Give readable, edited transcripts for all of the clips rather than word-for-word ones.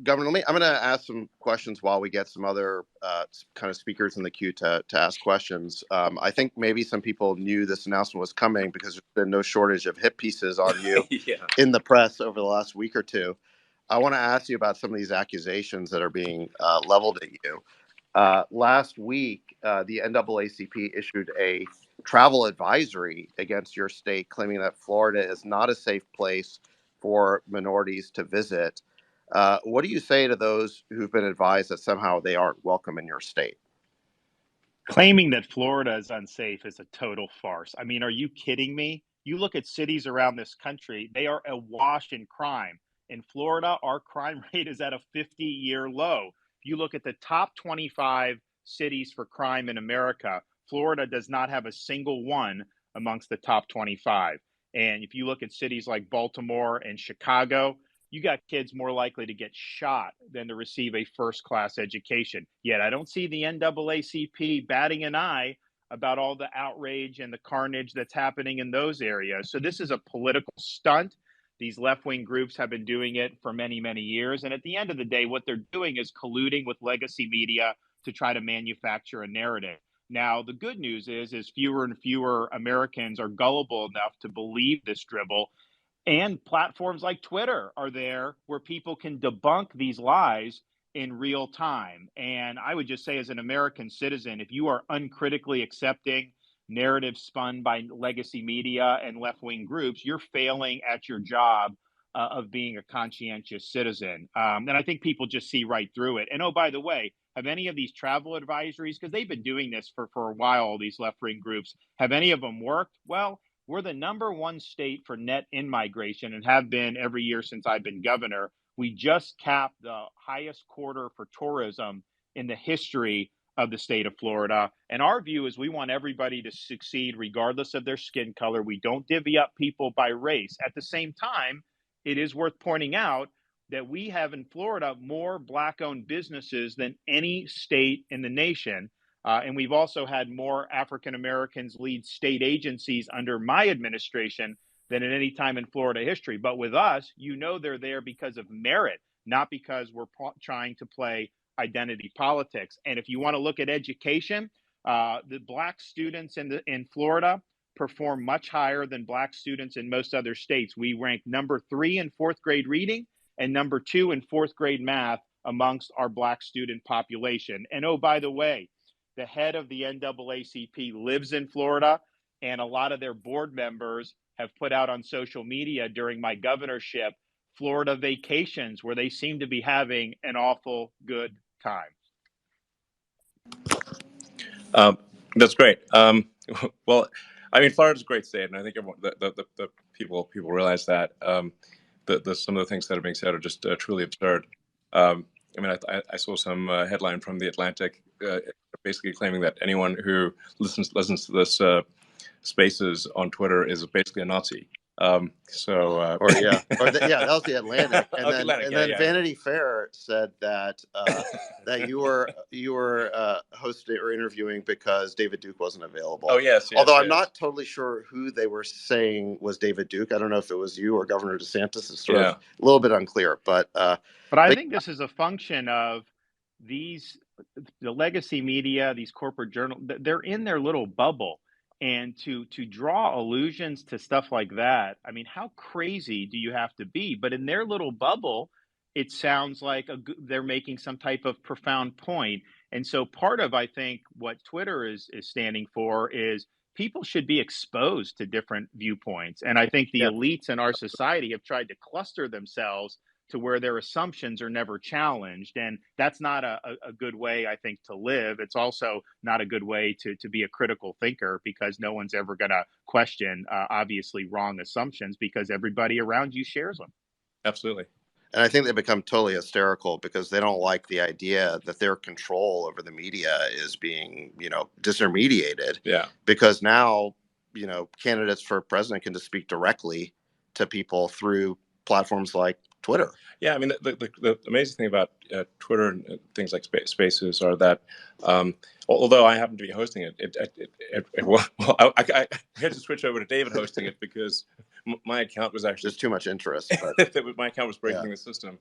Governor, I'm going to ask some questions while we get some other kind of speakers in the queue to ask questions. I think maybe some people knew this announcement was coming because there's been no shortage of hit pieces on you in the press over the last week or two. I want to ask you about some of these accusations that are being leveled at you. Last week, the NAACP issued a travel advisory against your state, claiming that Florida is not a safe place for minorities to visit. What do you say to those who've been advised that somehow they aren't welcome in your state? Claiming that Florida is unsafe is a total farce. I mean, are you kidding me? You look at cities around this country, they are awash in crime. In Florida, our crime rate is at a 50-year low. If you look at the top 25 cities for crime in America, Florida does not have a single one amongst the top 25. And if you look at cities like Baltimore and Chicago, you got kids more likely to get shot than to receive a first-class education. Yet I don't see the NAACP batting an eye about all the outrage and the carnage that's happening in those areas. So this is a political stunt. These left-wing groups have been doing it for many, many years. And at the end of the day, what they're doing is colluding with legacy media to try to manufacture a narrative. Now, the good news is fewer and fewer Americans are gullible enough to believe this dribble. And platforms like Twitter are there where people can debunk these lies in real time. And I would just say, as an American citizen, if you are uncritically accepting narratives spun by legacy media and left-wing groups, you're failing at your job of being a conscientious citizen. And I think people just see right through it. And oh, by the way, have any of these travel advisories, because they've been doing this for a while, all these left-wing groups, have any of them worked? Well, we're the #1 state for net in-migration and have been every year since I've been governor. We just capped the highest quarter for tourism in the history of the state of Florida. And our view is we want everybody to succeed regardless of their skin color. We don't divvy up people by race. At the same time, it is worth pointing out that we have in Florida more Black-owned businesses than any state in the nation. And we've also had more African Americans lead state agencies under my administration than at any time in Florida history. But with us, they're there because of merit, not because we're trying to play identity politics. And if you want to look at education, the Black students in Florida perform much higher than Black students in most other states. We rank #3 in 4th grade reading and #2 in 4th grade math amongst our Black student population. And oh, by the way, the head of the NAACP lives in Florida, and a lot of their board members have put out on social media during my governorship Florida vacations where they seem to be having an awful good time. That's great. Well, I mean, Florida's a great state, and I think everyone, the people realize that. Some of the things that are being said are just truly absurd. I mean, I saw some headline from The Atlantic basically claiming that anyone who listens to this Spaces on Twitter is basically a Nazi. That was The Atlantic, and then Vanity Fair said that that you were hosting or interviewing because David Duke wasn't available. Oh yes. Although I'm not totally sure who they were saying was David Duke. I don't know if it was you or Governor DeSantis. It's sort of a little bit unclear, but I think this is a function of the legacy media, these corporate journals. They're in their little bubble. And to draw allusions to stuff like that, I mean, how crazy do you have to be? But in their little bubble, it sounds like they're making some type of profound point. And so part of, I think, what Twitter is standing for is people should be exposed to different viewpoints. And I think the elites in our society have tried to cluster themselves to where their assumptions are never challenged. And that's not a good way, I think, to live. It's also not a good way to be a critical thinker, because no one's ever going to question obviously wrong assumptions because everybody around you shares them. Absolutely. And I think they become totally hysterical because they don't like the idea that their control over the media is being, disintermediated. Yeah. Because now, candidates for president can just speak directly to people through platforms like Twitter. Yeah, I mean, the amazing thing about Twitter and things like Spaces are that, although I happen to be hosting it, I had to switch over to David hosting it because my account was actually there's too much interest. But my account was breaking the system.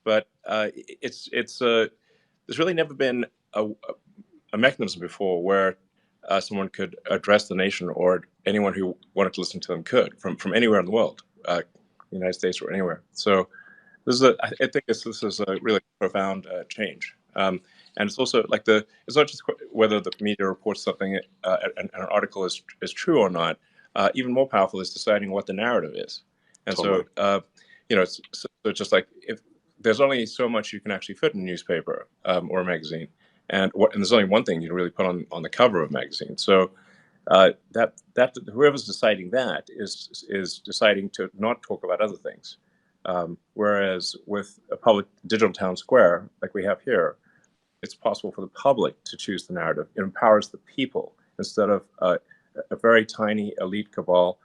but there's really never been a mechanism before where someone could address the nation, or anyone who wanted to listen to them could, from anywhere in the world, United States or anywhere. So I think this is a really profound change. And it's also like it's not just whether the media reports something, an article is true or not. Even more powerful is deciding what the narrative is. And Totally. so, it's just like, if there's only so much you can actually fit in a newspaper or a magazine, and there's only one thing you can really put on the cover of a magazine. So that whoever's deciding that is deciding to not talk about other things. Whereas with a public digital town square like we have here, it's possible for the public to choose the narrative. It empowers the people instead of a very tiny elite cabal,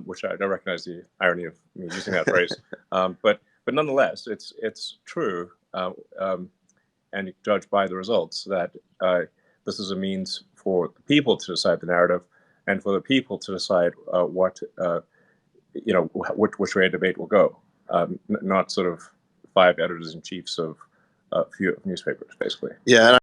which I don't recognize the irony of me using that phrase. But nonetheless, it's true, and you judge by the results that this is a means for the people to decide the narrative, and for the people to decide which way a debate will go. Not sort of 5 editors in chiefs of a few newspapers, basically. Yeah. And